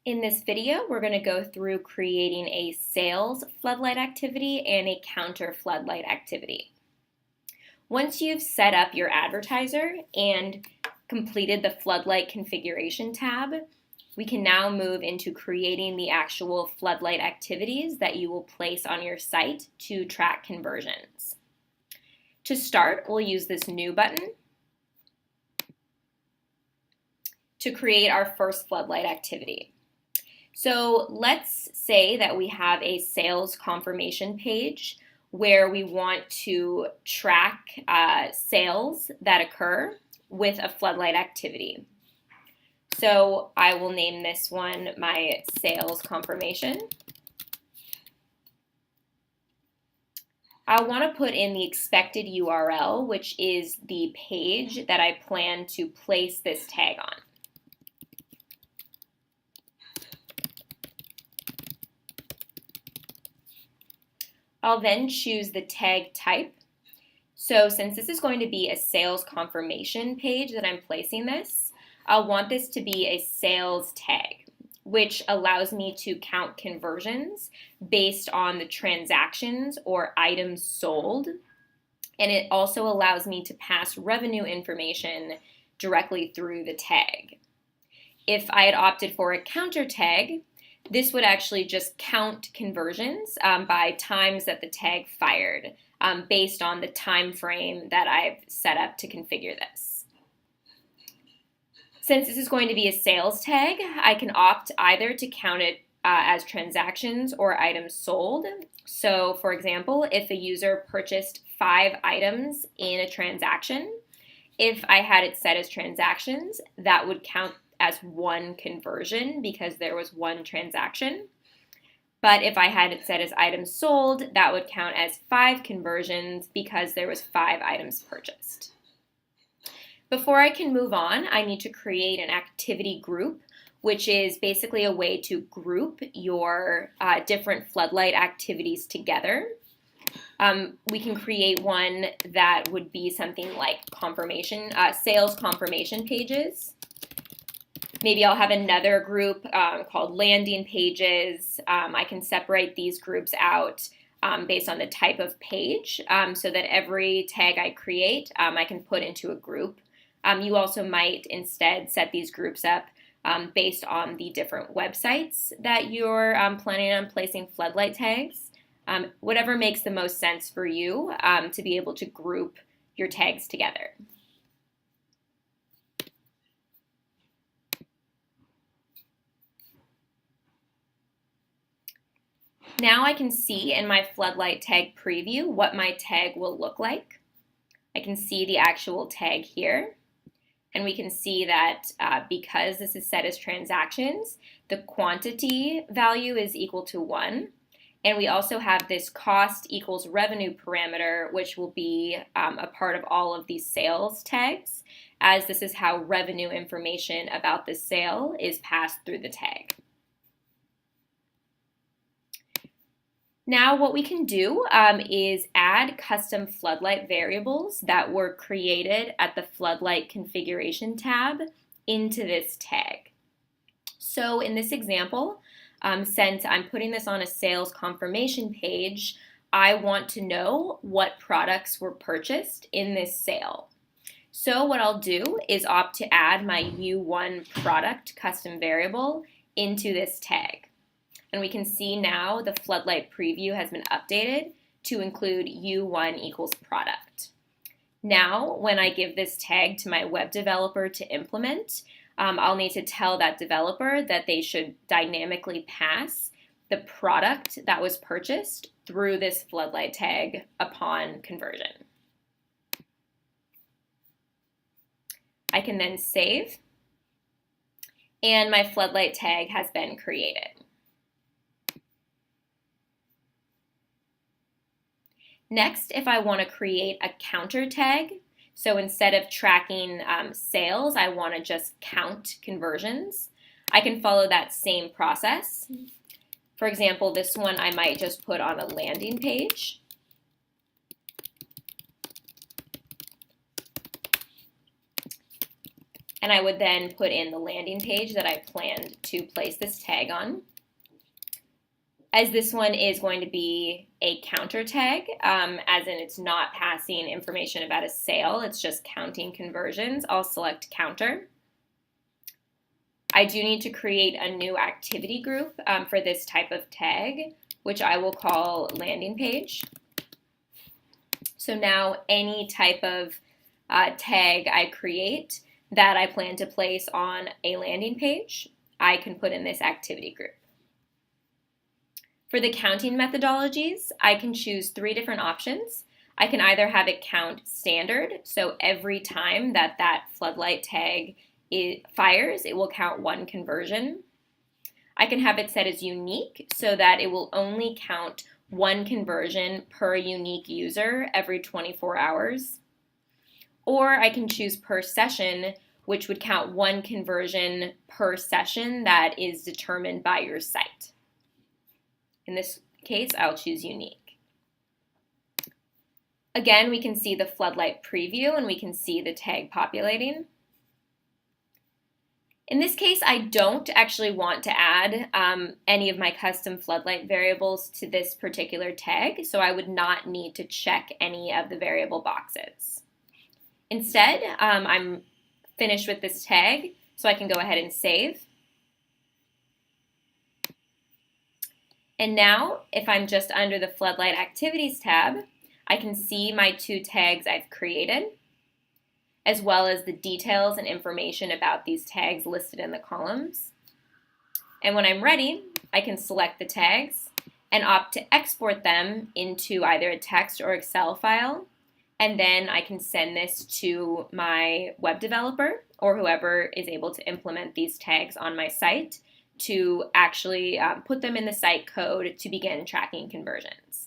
In this video, we're going to go through creating a sales floodlight activity and a counter floodlight activity. Once you've set up your advertiser and completed the floodlight configuration tab, we can now move into creating the actual floodlight activities that you will place on your site to track conversions. To start, we'll use this New button to create our first floodlight activity. So let's say that we have a sales confirmation page where we want to track sales that occur with a floodlight activity. So I will name this one my sales confirmation. I want to put in the expected URL, which is the page that I plan to place this tag on. I'll then choose the tag type. So since this is going to be a sales confirmation page that I'm placing this, I'll want this to be a sales tag, which allows me to count conversions based on the transactions or items sold. And it also allows me to pass revenue information directly through the tag. If I had opted for a counter tag, this would actually just count conversions by times that the tag fired based on the time frame that I've set up to configure this. Since this is going to be a sales tag, I can opt either to count it as transactions or items sold. So for example, if a user purchased 5 items in a transaction, if I had it set as transactions, that would count as one conversion because there was one transaction. But if I had it set as items sold, that would count as 5 conversions because there was 5 items purchased. Before I can move on, I need to create an activity group, which is basically a way to group your different floodlight activities together. We can create one that would be something like sales confirmation pages. Maybe I'll have another group called landing pages. I can separate these groups out based on the type of page so that every tag I create, I can put into a group. You also might instead set these groups up based on the different websites that you're planning on placing floodlight tags. Whatever makes the most sense for you to be able to group your tags together. Now I can see in my floodlight tag preview what my tag will look like. I can see the actual tag here. And we can see that because this is set as transactions, the quantity value is equal to 1. And we also have this cost equals revenue parameter, which will be a part of all of these sales tags, as this is how revenue information about the sale is passed through the tag. Now what we can do is add custom floodlight variables that were created at the floodlight configuration tab into this tag. So in this example, since I'm putting this on a sales confirmation page, I want to know what products were purchased in this sale. So what I'll do is opt to add my U1 product custom variable into this tag. And we can see now the floodlight preview has been updated to include U1 equals product. Now, when I give this tag to my web developer to implement, I'll need to tell that developer that they should dynamically pass the product that was purchased through this floodlight tag upon conversion. I can then save, and my floodlight tag has been created. Next, if I want to create a counter tag, so instead of tracking sales, I want to just count conversions, I can follow that same process. For example, this one I might just put on a landing page. and I would then put in the landing page that I planned to place this tag on. As this one is going to be a counter tag, as in it's not passing information about a sale, it's just counting conversions, I'll select counter. I do need to create a new activity group for this type of tag, which I will call landing page. So now any type of tag I create that I plan to place on a landing page, I can put in this activity group. For the counting methodologies, I can choose 3 different options. I can either have it count standard, so every time that that floodlight tag fires, it will count 1 conversion. I can have it set as unique, so that it will only count 1 conversion per unique user every 24 hours. Or I can choose per session, which would count 1 conversion per session that is determined by your site. In this case, I'll choose unique. Again, we can see the floodlight preview and we can see the tag populating. In this case, I don't actually want to add any of my custom floodlight variables to this particular tag, so I would not need to check any of the variable boxes. Instead, I'm finished with this tag, so I can go ahead and save. And now, if I'm just under the Floodlight Activities tab, I can see my 2 tags I've created, as well as the details and information about these tags listed in the columns. And when I'm ready, I can select the tags and opt to export them into either a text or Excel file, and then I can send this to my web developer or whoever is able to implement these tags on my site to actually put them in the site code to begin tracking conversions.